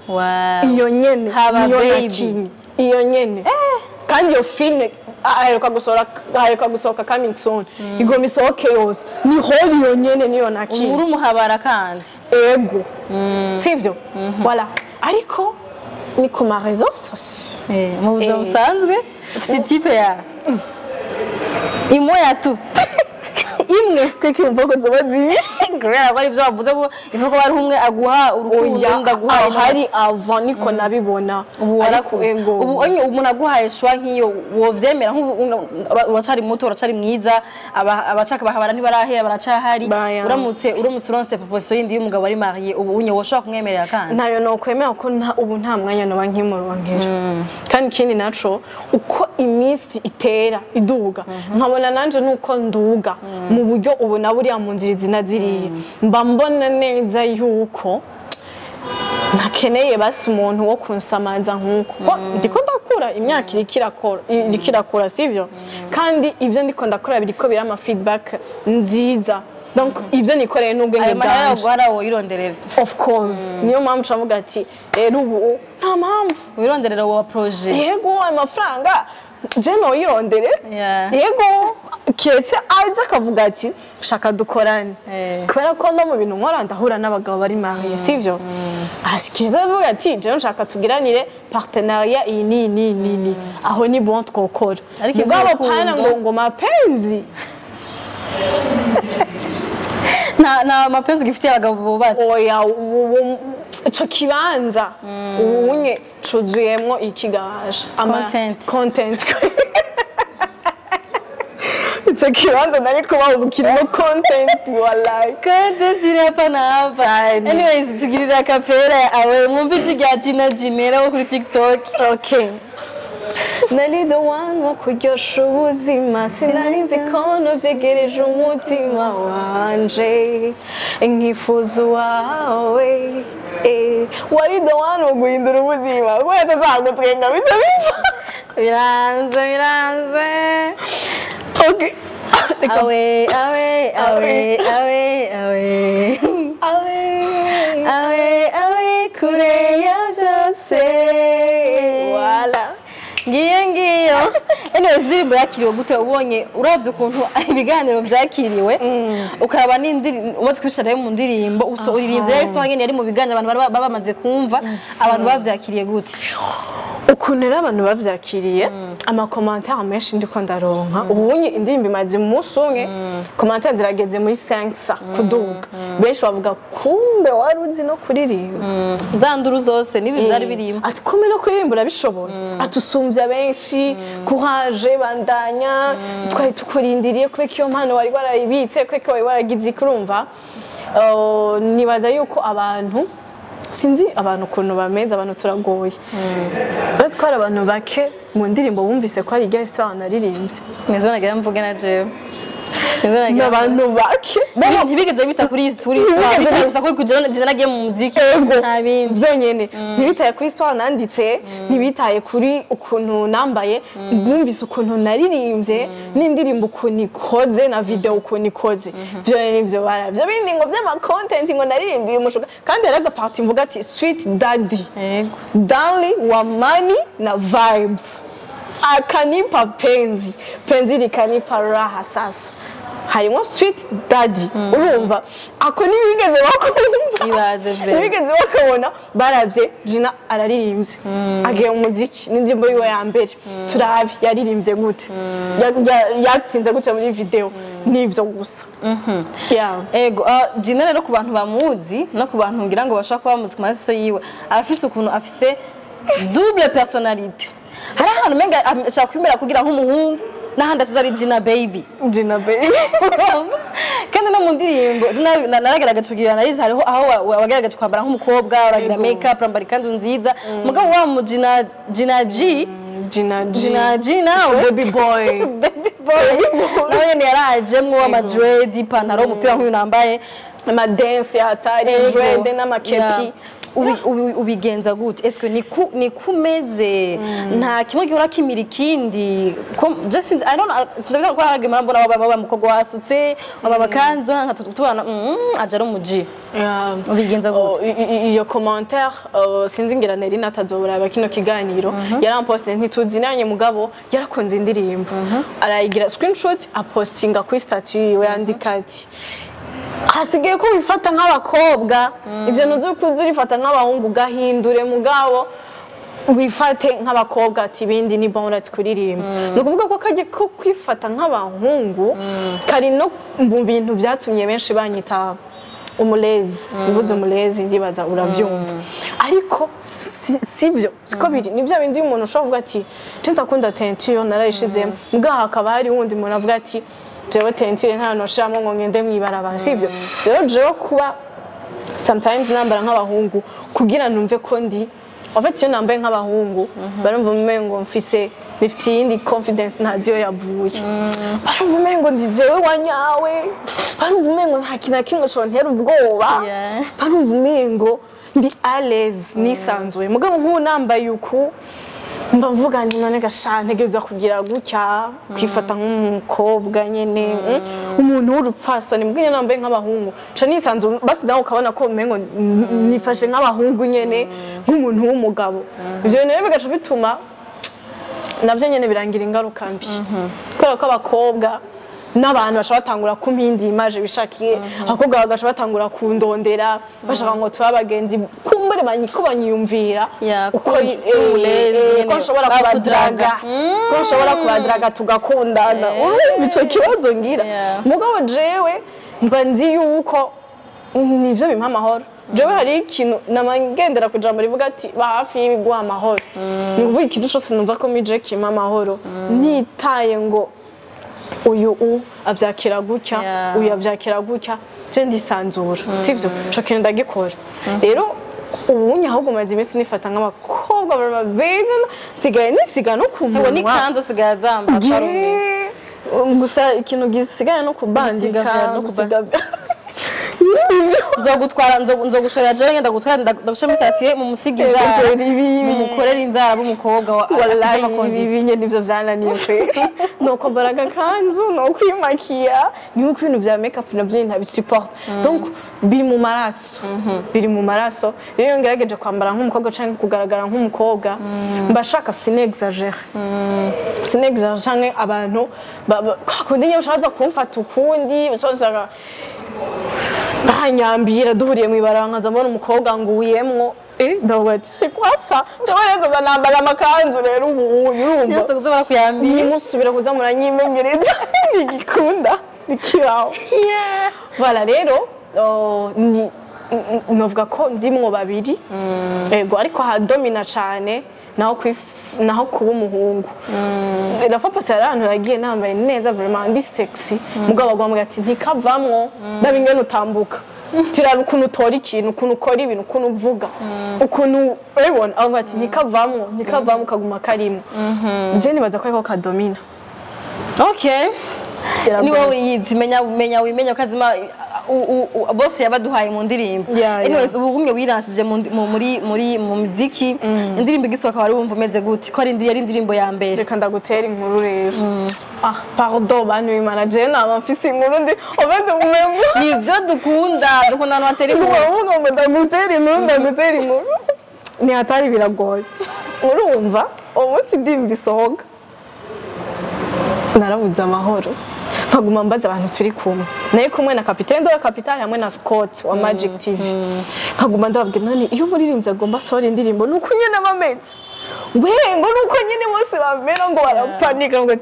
iyo nyene iyo nyene kandi iyo filme aheruka gusohoka coming soon igomba isohoke yose ni role iyo nyene niyo nakinye uri umuhabara kandi ego sivyo voilà ariko ni ku ma réseaux sociaux mu buzima busanzwe ufite type ya imoya tu imwe kwiki umvugo zoba zibi kubera ko ari byo bavuze ko ivuga ko bari umwe aguha urukundo ndaguha hari avant niko nabibona ariko ego ubu umuntu aguhaye shwa nkiyo wovyemera uracari muto uracari mwiza abacaka bahabara ntibarahera baracahari uramutse uronse proposition yindi y'umugabo ari marié ubu unye woshaka kumwemerera kandi nayo no kwemera ko ubu nta mwanya no bankimuronkera kandi kindi naco uko iminsi itera iduga nkabona nanje nuko nduga mu buryo ubu naburiya mu nzira zinaziriye mba mbona neza yuko ntakeneye basi umuntu wo kunsamaza nkuko ndiko turakura imyaka ikirakura sivyo kandi ivyo ndiko ndakora biriko birama feedback nziza donc ivyo nikoreye n'ubwenge bwanje guhara wironderera of course niyo mpamvu turavuga ati rero ubu nta mpamvu wironderera wa projet yego amafaranga je no yirondere yego kiretse aje akavuga ati shaka dukorane kubera ko no mu bintu nkora ndahura n'abagabo bari mariye sivyo asikeza avuga ati je nshaka tugiranire partenariat iyi ni aho ni bon twokora mugabo pana ngo mapenzi na mapenzi gifitiye abagabo bubatse oya ico kibanza ubunye cuzuyemwo ikigasha content ico kibanza nari kuba ubukirimo content wallahi content irapa nava anyways tugirira kapera awe mwumva ijya Gyna wo kuri TikTok okay nari the one wo kuryosha ubuzima sinari nzi ko novyegereje umutima wanje nkifuza wawe wari the one wo guhindura ubuzima kubera tuzanga twenga bica bipfa biranze okay awe kure ya byose wala ngiyo anyways ndirimbo yakiriwe gute ubonye uravye ukuntu ibiganiro vyakiriwe ukaraba n'indirimbo umaze kwishara mu ndirimbo uririmbye yesu hangene yari mu biganiro abantu bamaze kumva abantu bavyakiriye gute ukuntu rero abantu bavyakiriye ama commentaire menshi ndiko ndaronka ubunye indirimbo imaze mu munsi umwe commentaire zirageze muri 500 kuduga benshi bavuga kumbe waruzi no kuririmba zanduru zose nibi byari birimo ati kumbe no kuririmba urabishobora atusumvya benshi courage bandanya twari tukurindiriye kubeka iyo mpano wari warayibitse kubeka wari waragize kurumva nibaza yuko abantu sinzi abantu ukuntu bameze abantu turagoye basi ko ari abantu bake mu ndirimbo bumvise ko ari irya histoire naririmbye nizo nagira mvuge na jewe n'abantu bake ntibigeze bita kuri histoire gusa ko kujana nagiye mu muziki nta bindi byonyene ntibitaye kuri histoire nanditse ntibitaye kuri ukuntu nambaye bumvise ukuntu naririmbye n'indirimbo ukuntu ikoze na video ukuntu ikoze byonyene nivyo baravyo bindi ngo by'ama content ngo naririmbiye umushuga kandi yaraga party mvuga ati sweet daddy darling wa money na vibes akanipa penzi likanipa raha sasa harimo sweet daddy urumva ako nibigeze bakabona baravye Gyna araririmbye agiye mu muziki n'indirimbo yiwe ya mbere turabi yaririmbye gute yatinze gute muri video nivyo gusa ego Gyna rero ku bantu bamuzi no ku bantu ngira ngo bashaka kuba bamuzi ku maso yiwe arafise ukuntu afise double personnalité hari ahantu menga ashaka kwimera kugira nk'umuhungu n'ahandi atazari Gyna baby kandi no mu ndirimbo naragaragaje kugira narize hariho aho wagaragaje kwambara nk'umukobwa uragira make up urambara ikanzu nziza mugabo wa mu Gyna nawe baby boy nawe nyene yarajemwo amadread ipantaro umupira nk'uyu nambaye amadance hatari dread n'amakepi ubigenza gute eske ni kumeze nta kimwe gihora kimira ikindi just I don't know ko haragema mbona baba mukobwa wasutse baba kanzo nka tutubana ajara umuji ubigenza gute iyo commentaire sinzi ngira nari natazobura kino kiganiro yaramposte ntituzinanye mugabo yarakonze indirimbo arayigira screenshot apostinga kuri statut yiwe yandika ati hasigaye ko wifata nk'abakobwa ivyo nuzo kuzurifata nk'abahungu gahindure mugabo wifate nk'abakobwa ati bindi ni bon ati kuririmba no kuvuga ko kaje ko kwifata nk'abahungu kari no mu bintu byatumye benshi banyita umulezi mvuze umulezi ndibaza uravyumva ariko sivyo siko biri nivyo bindi umuntu ushobora ati centa kunda tentio narayishizemo mugaha akaba hari wundi umuntu avuga ati jewe tentire nta noshamo ngo ngende mwibarabara sivyo rero jewe kuba sometimes nambara nk'abahungu kugira numve ko ndi en fait iyo nambaye nk'abahungu barumva umengo mfise nifite yindi confidence ntaziyo yavuye barumva umengo ndi jewe wanyawe barumva umengo nta kintu kimwe cyo ntera ubwoba barumva umengo ndi à l'aise nisanzuye mugabo nk'ubu nambaye uku mba mvuga nti none gasha ntegerezwa kugira gutya kwifata nk'umukobwa nyene umuntu w'urupfasoni mbwine nambaye nk'abahungu ca nisanzu basi nawe ukabona ko umengo nifashe nk'abahungu nyene nk'umuntu w'umugabo ivyo rero bigaca bituma navyo nyene birangira ingaruka mbi kubera ko abakobwa n'abantu bashobora batangura kumpindi image bishakiye abakobwa bagaca batangura kundondera bashaka ngo tuba abagenzi kumbure ko banyiyumvira uko nshobora kubadraga tugakundana urumva ico kibazo ngira mugabo jewe mba nzi yuko nivyo bimpa amahoro jewe hari ikintu namangendera kujambo rivuga ati ba hafi y'ibiguha amahoro ni ukuvuga ikintu cose numva ko mije kimpa amahoro nitaye ngo uyu avyakira gutya uyu avyakira gutya je ndisanzura sivyo co kintu ndagikora rero ubunye ahubwo maze iminsi nifata nk'abakobwa beza sigaye nisiga no kumunwa ni kanzo sigaye zamba gusa ikintu gisigaye no kubandika no kusiga nzogushora jewe ngenda gutwara ndagushira misatiye mu musigiza mukorera inzara b'umukobwa wallahi ibi nyene nivyo vyananiye pe nuko mbaraga kanzu no kwimakiya nuko ibintu vya make up navyo ntabisupport donc biri mu maraso rero ngerageje kwambara nk'umukobwa canke kugaragara nk'umukobwa mbashaka sinexagere canke abantu kundi nyine ushaza kumfata ukundi bashaka bahanyambira duhuriye mu ibaranga zamubona umukobwa nguyemwo ndavuga ati c'est quoi ça cyangwa rero zanambara amakanzu rero ubu urumva yose kuzobara kuyambira nimusubira kuza muranyimenyereza nigikunda nikiraho voilà rero ni novuga ko ndimwo babiri ego ariko hadomina cane naho kuba umuhungu la fois passée ahantu nagiye nambaye neza vraiment ndi sexy mugabo agwambwa ati ntikavamwo ndabingene utambuka tirara ukuntu utora ikintu ukuntu ukora ibintu ukuntu uvuga ukuntu urabona avuga ati ntikavamwo kaguma karimo je nibaza ko ariko kadomina okay ni wowe yizi menya wimenya ukazima bose yabaduhaye mu ndirimbo anyways ubu gumye wiranshije mu muziki indirimbo igisohoka wari wumva umeze gute ko ari indirimbo ya mbere reka ndagutera inkuru rero pardon banu manager naba mfise inkuru ndi obende umembo nivyo dukunda abantu batera inkuru uvuga ngo ndagutera inkuru ni hatari biragoye urumva umunsi ndimba isohoka narabuze amahoro nkaguma mbaza abantu turi kumwe naye kumwe na kapitani hamwe na Scott wa Magic TV nkaguma ndababwira nani iyo muririmbyi agomba sohora indirimbo nuko nyene bameze ngo nuko nyene bose bamera ngo barapanika ngo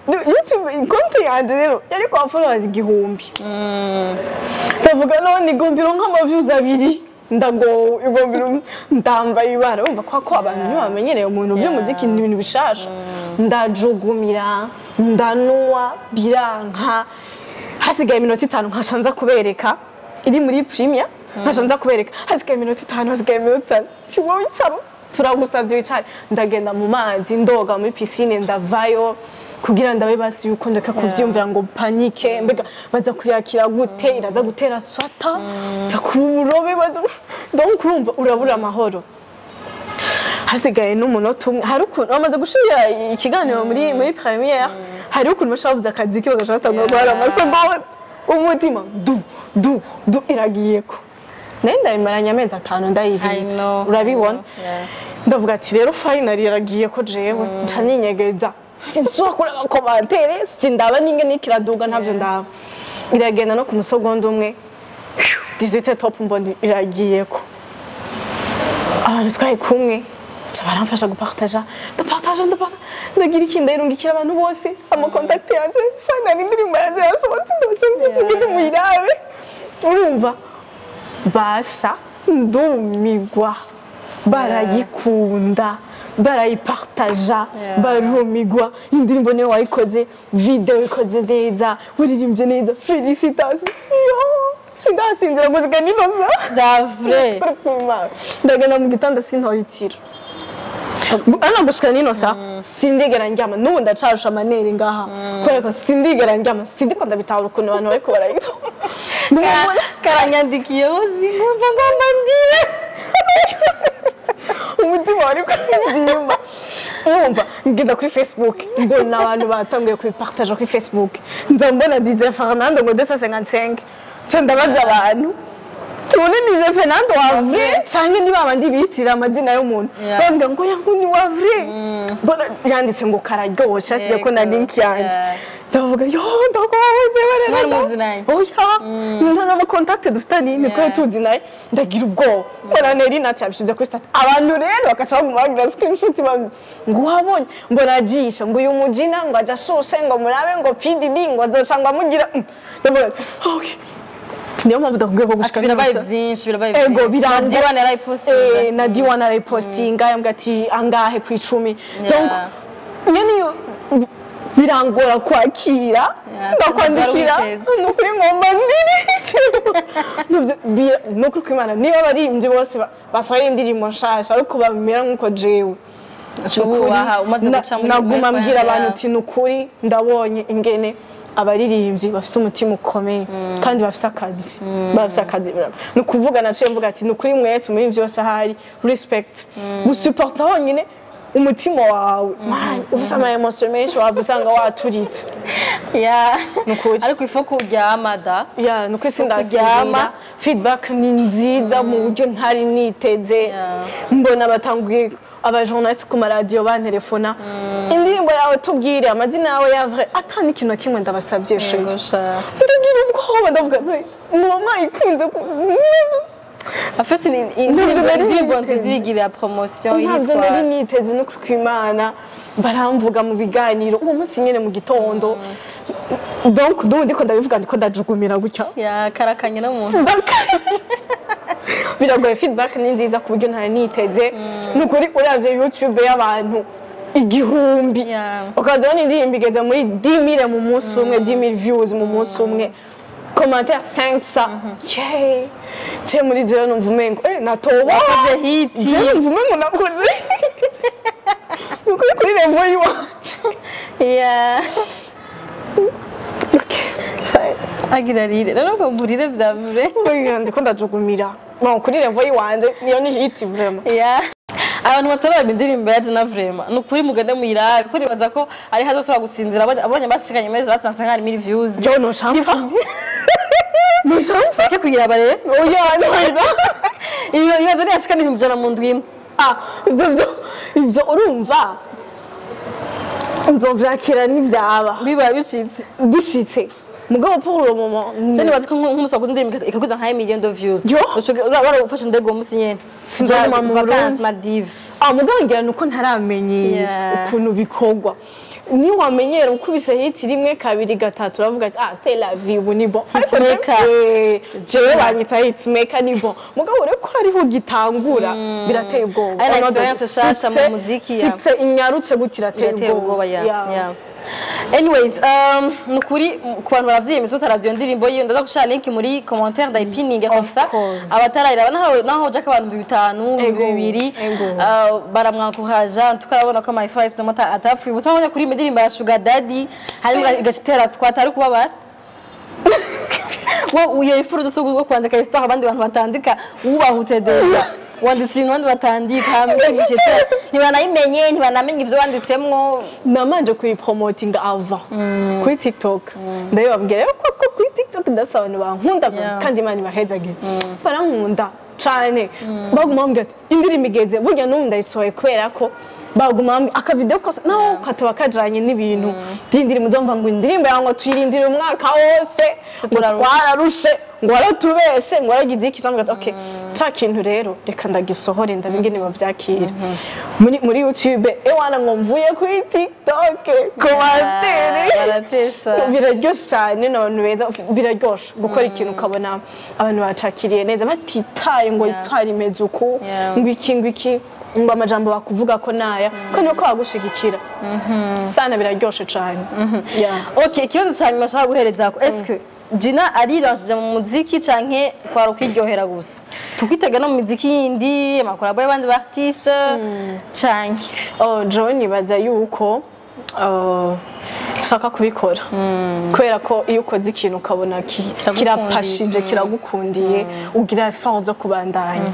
YouTube konti yanje rero yari kwa followers 1000 ndavuga none igombiro nk'ama-views 2 ndago igombiro ndambaye ibara umva ko abantu ntibamenyereye umuntu by'umuziki ni ibintu bishasha ndajugumira ndanuwa biranka hasigaye iminota 5 nkashanza kubereka iri muri premier nkashanza kubereka hasigaye iminota 5 hasigaye iminota 5 tiwo wicaro turagusavye wicare ndagenda mu mazi ndoga muri piscine ndavayo kugira ndabe basi yuko ndeka kuvyumvira ngo panike mbega baza kuyakira gute iraza gutera swata za kuburobe baza donc urumva urabura amahoro hasigaye n'umunota umwe hari ukuntu bamaze gushira ikiganiro muri premiere hari ukuntu bashavuze akazi ke bagashaka guhara amasegonda umutima du iragiyeko nenda bimaranya amezi 5 ndayibitse urabibona ndavuga ati rero finally iragiye ko jewe nca ninyegeza sinsuba kuri commentaire sindaba ninge nikiraduga ntavyo ndaba iragenda no ku musogonda umwe 18 top mbondi iragiye ko abantu twaye kumwe baramfasha gupartager ndagira ikindi irungikira abantu bose amakontakte yanje finally indirimbo yanje yasohotse ndose ngende muyirabe urumva basa ndumigwa barayikunda barayipartaja barumigwa indirimbo niyo wayikoze video ikoze neza uririmbye neza félicitations sindasinzira gushika ninoza zavre ndagana mu gitanda sintoyitira ana gushika ninosa sindigera njyama n'ubu ndacarusha amaneri ngaha kubera ko sindigera njyama sindiko ndabitahura ukuntu abantu bariko barayito karanyandikiye uzi ngomba ndire umutima wari kuzimba wumva ngenda kuri Facebook mbona abantu batanguye kubipartager kuri Facebook nza mbona DJ Fernando ngo 255 ndabaza abantu tubone DJ Fernando wa vrai cyane niba abandi bitira amazina y'umuntu bambwa ngo yangu ni wa vrai mbona yanditse ngo kararyosha size ko na link yanje ndavuga yo ndagoje barera oya nta na contact dufitani nitwe tuzi naye ndagira ubwo mbona neri natyabishize kuri stat abantu rero bakaca bamubagira screenshot ngo wabonye mbona agisha ngo uyu mujina ngo aja shose ngo murabe ngo PDD ngo azoshanga mugira ndavuga okay niyo mpamvu ndakubwiye ko gushika birabaye byinshi ego birangwa na Diwana repostinga yambwa ati angahe ku 10 donc nyene birangora kwakira ndakwandikira nukuri ngomba ndiri nukuri kwimana niba bari imje bose basohoye indirimbo nshasha ariko bamera nkuko jewe naguma mbwira abantu ati nukuri ndabonye ingene abaririmbyi bafite umutima ukomeye kandi bafite akazi no kuvuga naciye mvuga ati nukuri mwese muri byose ahari respect gusupporta honyine umutima wawe ufite ama emotion menshi wabusanga waturitse ariko ifo kuryama da nuko sindaryama feedback ni nziza mu buryo ntari niteze mbona batanguye abajournaliste ku radio bantelefona indirimbo yawe tubwire amazina yawe ya vrai atani kintu kimwe ndabasabye she ndagira ubwoba ndavuga mama ikunze afite indirimbo nzigira promotion yitwa nari niteze no kwimana baramvuga mu biganiro uwo munsi nyene mu gitondo donc ndiko ndabivuga ndiko ndajugumira gutya karakanye no muntu biragoye feedback ni nziza ku buryo ntari niteze nukuri uravye YouTube y'abantu igihumbi ukazona indirimbo igeze muri 10,000 mu munsi umwe 10,000 views mu munsi umwe commentaire 500 yay je muri je numva umengo natoba wakoze hit je numva umengo nakoze nukuri kuri level yiwanje agira rire rero ko mburire byavure ndiko ndajugumira kuri level yiwanje niyo ni hit vraiment abantu bataraba indirimbo ya Gyna vraiment nukuri mugende muyirabe ko nibaza ko ari hazosora gusinzira abonye bashikanye meze basanze nkari 1000 views yo no champa no champa ke kugira bare oya iyo ibaza ari ashikana 100 mu ndwimwe ivyo urumva nzovyakira n'ivyaba biba bishitse mugabo pour le moment cyane bazi ko nk'umusaguzi ndirimbo ikaguza nka 1 million of views urabara ufashe ndego musi nyene sinjama mu vacances Maldives mugabo ngira nuko ntaramenye ukuntu bikogwa ni wamenyera ukubise hit rimwe kabiri gatatu uravuga ati c'est la vie ubu ni bon jewe banyita hit maker ni bon mugabo reko hariho gitangura birateye ubwoba experience mu muziki sitse inyarutse gutyo irateye ubwoba anyways nukuri ku bantu baravyiyemeza utaravyo ndirimbo yiyo ndaza gushira link muri commentaire d'ipinning comme ça abatarayira naho jaka abantu 5 2 baramwankuhaja tukarabona ko my face namata atapfuye busabonye kuri indirimbo ya Sugar Daddy harimo igashitera squat ari kubabara wo uye ifuru dusugo kwandika histoire abandi bantu batandika ubahutse deja wanditse ibintu batandika hamwe ntibanayimenye ntibanamenye ibyo wanditsemwo namanje kuyipromoting avant kuri TikTok ndababwira ko kuri TikTok ndasaba abantu bankunda kandi Imana ibahezagire barankunda cyane baguma mbwira indirimbo igeze burya n'ubu ndayisohoye kubera ko baguma aka video kose naho katoba kajanye n'ibintu by'indirimbo uzumva ngo indirimbo yango tuyirindire umwaka wose ngo twararushe ngo waratubese ngo waragize iki cyangwa okay cha kintu rero reka ndagisohore ndabingene bavyakira muri YouTube ewana ngo mvuye kuri TikTok commentaire biraryoshe cyane n'abantu beza biraryoshe gukora ikintu ukabona abantu bacakiriye neza batitaye ngo itwari mezuku ngo iki ngo amajambo bakuvuga ko naya ko niko bagushigikira sana biraryoshe cyane okay ikibazo cyane mashaka guhereza ko est-ce que Gyna ariranje mu muziki canke kwaro kwiryohera gusa tukwitega no mu muziki yindi amakorabo y'abandi ba artiste canke John nibaza yuko shaka kubikora kubera ko iyo ukoze ikintu ukabona kirapashije kiragukundiye ugira effort zo kubandanya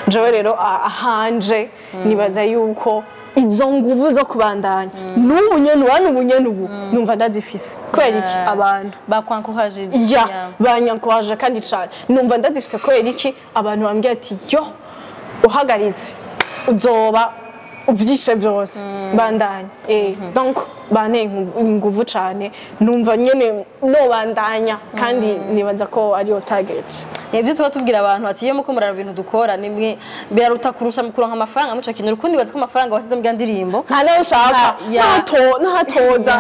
jewe rero ahanje nibaza yuko izo nguvu zo kubandanya n'ubunyene ubu numva ndazifise kubera iki abantu bakwankuhajije banyankuhaje kandi cyane numva ndazifise kubera iki abantu bambwiye ati yo uhagaritse uzoba uvyishe byose bandanya donc bane inguvu cyane numva nyene no bandanya kandi nibaza ko ari yo target ibyo tuba tubwira abantu ati iyo muko murara ibintu dukora nimwe biraruta kurusha kuronka amafaranga muca kintu rukundi bazi ko amafaranga wasize mu ndirimbo nta nayo ushaka ntatoza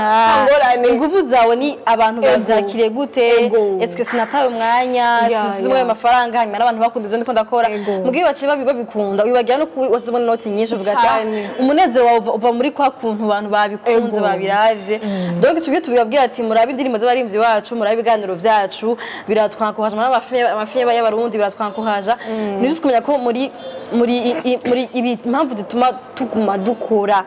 ngorane inguvu zawe ni abantu bavyakiriye gute eske sinataye umwanya sinzize mu mafaranga hanyuma n'abantu bakunda ivyo ndiko ndakora mugihe baciye babikunda wibagira no wasize mu noti nyinshi uvuga ati umuneze wawe uva muri kwa kuntu abantu babikunze babiravye donc tubwira ati murabe indirimbo z'abarimvyi bacu murabe ibiganiro vyacu biratwankuhaje n'abafanye y'abarundi biratwankuhaja nizo kumenya ko muri impamvu zituma tuguma dukora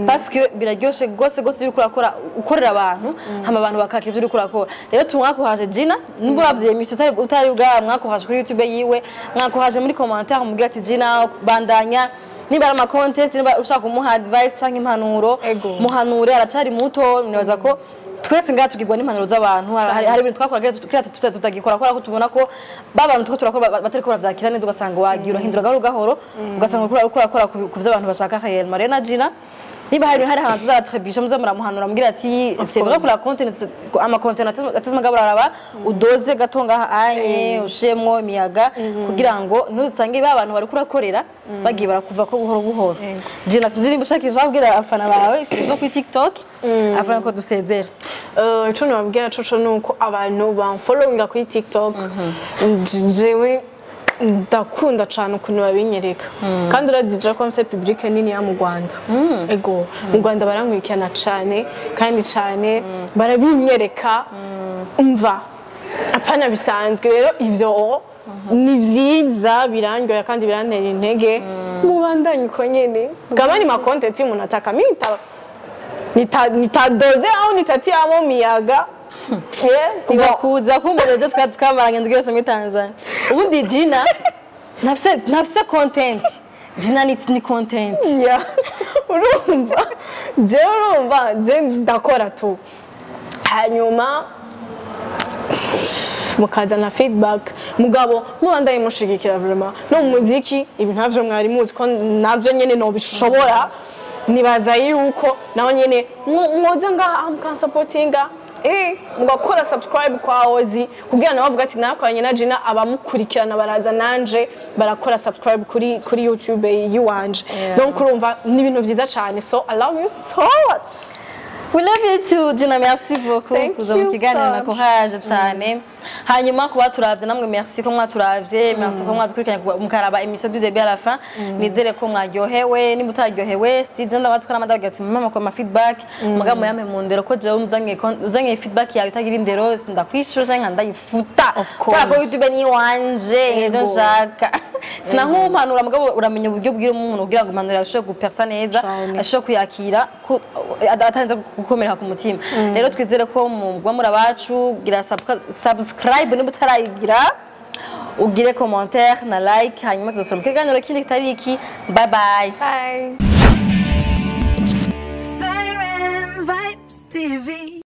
parce que biraryoshe gose uri kurakora ukorera abantu hama abantu bakakira ivyo uri kurakora rero tumwakuhaje Gyna nimba bavye emission utari ubwa mwakuhaje kuri YouTube yiwe mwakuhaje muri commentaire mubwira ati Gyna bandanya niba ari content niba ushaka kumuha advice canke impanuro muhanure aracari muto nibaza ko twese ngaha tugirwa n'impanuro z'abantu hari ibintu twakora tutagikora ko tubona ko babantu tuko turakora batari ko bavyakira neza ugasanga wagira uhindura gahoro ugasanga ukora ku vy'abantu bashaka khayel Marina Gyna niba hari ahantu tuzatribisha muzamuramuhanura mugira ati c'est vrai ko la content ama content atazima gaburaraba udoze gatonga anye ushemwo imiyaga kugira ngo ntusange babantu bari kurakorera bagiye barakuva ko buhoro Gyna sinzi nimba ushakisha kubwira afana bawe no ku TikTok afana ko dusezera ico nababwira coco nuko abantu bamfollowinga kuri TikTok jewe ndakunda cyane ukuntu babinyereka kandi uradije ko mse public nini ya mu Rwanda mu Rwanda barankurikirana cyane kandi cyane barabinyereka umva apana bisanzwe rero ivyo ni vyiza birangyoya kandi birantera intege mubandanye uko nyene gabani ma content y'umuntu ataka nitadoze au nitatiamo miyaga kuza kumboneje twamaranye ndwese muri Tanzania ubundi Gyna nafise content Gyna ni content urumva je ndakora tu hanyuma mukaza na feedback mugabo mubandaye mushigikira vraiment no muziki ibi ntavyo mwari muzi ko navyo nyene no bishobora nibaza yuko naho nyene mwoza ngaha mukansupportinga mugakora subscribe kwa Ozi kugira nawe bavuga ati nakoranye na Gyna abamukurikirana baraza nanje barakora subscribe kuri YouTube yiwanje donc urumva ni ibintu vyiza cyane so I love you so much. We love you too Gyna, merci beaucoup kuza mu kiganiro nakohaje cyane hanyuma kuba turavye namwe merci ko mwaturavye merci ko mwadukurikiranye mukaraba emission du début à la fin nizere ko mwaryohewe nimutaryohewe Gyna ndabatwara amadaga ati mama ko ma feedback mugamo yame mu ndero ko je uzanye feedback yawe itagira indero ndakwishuje nka ndayifuta kwa YouTube ni wanje ndo jaka sina nkumpanura mugabo uramenya uburyo bwira umuntu kugira ngo impanuro yashobora gupersa neza ashobora kuyakira atanze gukomera ku mutima rero twizere ko mugwa muri abacu gira subscribe niba utarayigira ugire commentaire na like hanyuma tuzosura mu kiganiro kindi kitari iki bye bye Siren Vibes TV